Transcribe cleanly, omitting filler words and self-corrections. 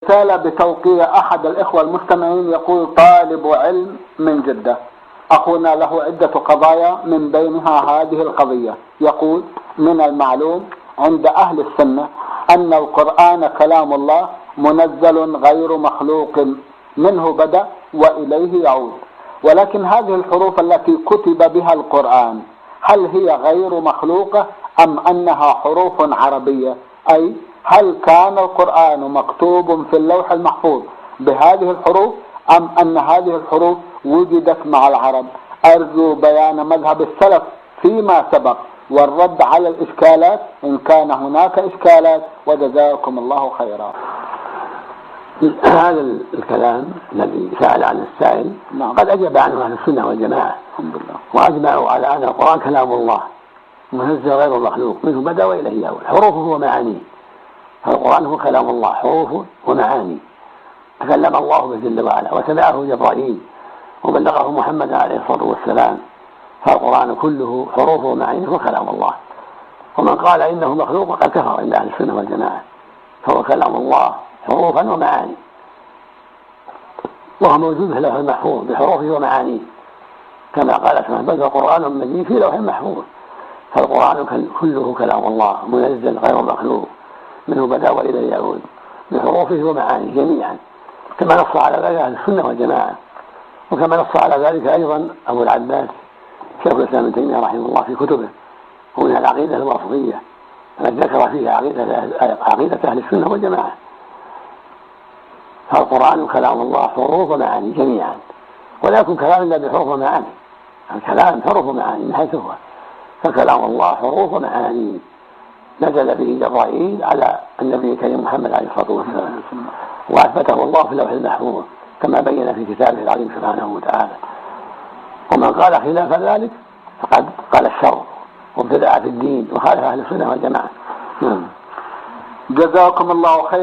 رسالة بتوقيع أحد الإخوة المستمعين، يقول: طالب علم من جدة، أخونا له عدة قضايا من بينها هذه القضية. يقول: من المعلوم عند أهل السنة أن القرآن كلام الله منزل غير مخلوق، منه بدأ وإليه يعود، ولكن هذه الحروف التي كتب بها القرآن هل هي غير مخلوقة أم أنها حروف عربية؟ أي هل كان القرآن مكتوب في اللوح المحفوظ بهذه الحروف أم أن هذه الحروف وجدت مع العرب؟ أرجو بيان مذهب السلف فيما سبق والرد على الإشكالات إن كان هناك إشكالات، وجزاكم الله خيرا. هذا الكلام الذي سأل عن السائل قد أجاب عنه أهل السنة والجماعة الحمد لله، وأجمعوا على أن القرآن كلام الله منزل غير مخلوق، منه بدأ وإليه يعود، حروفه ومعانيه. فالقرآن هو كلام الله حروفه ومعاني، تكلم الله به جل وعلا وتبعه جبرائيل وبلغه محمد عليه الصلاة والسلام. فالقرآن كله حروفه ومعانيه وكلام الله، ومن قال إنه مخلوق قد كفر عند أهل السنة والجماعة. فهو كلام الله حروفا ومعاني، وهو موجود في اللوح المحفوظ بحروفه ومعانيه، كما قال سبحانه: بل القرآن مجيد في لوح محفوظ. فالقرآن كله كلام الله منزل غير مخلوق، منه بدأ وإليه يعود، بحروفه ومعانيه جميعا، كما نص على ذلك أهل السنة والجماعة. وكما نص على ذلك أيضا أبو العباس شيخ الإسلام ابن تيمية رحمه الله في كتبه، ومنها العقيدة الواسطية التي ذكر فيها عقيدة أهل السنة والجماعة. فالقرآن كلام الله حروف ومعاني جميعا، ولا يكون كلام إلا بحروف ومعاني. الكلام حروف ومعاني من حيث هو، فكلام الله حروف ومعاني نزل به جبرائيل على النبي الكريم محمد عليه الصلاة والسلام، وأثبته الله في اللوح المحفوظ كما بين في كتابه العظيم سبحانه وتعالى. ومن قال خلاف ذلك فقد قال الشر وابتدع في الدين وخالف أهل السنة والجماعة. جزاكم الله خيرا.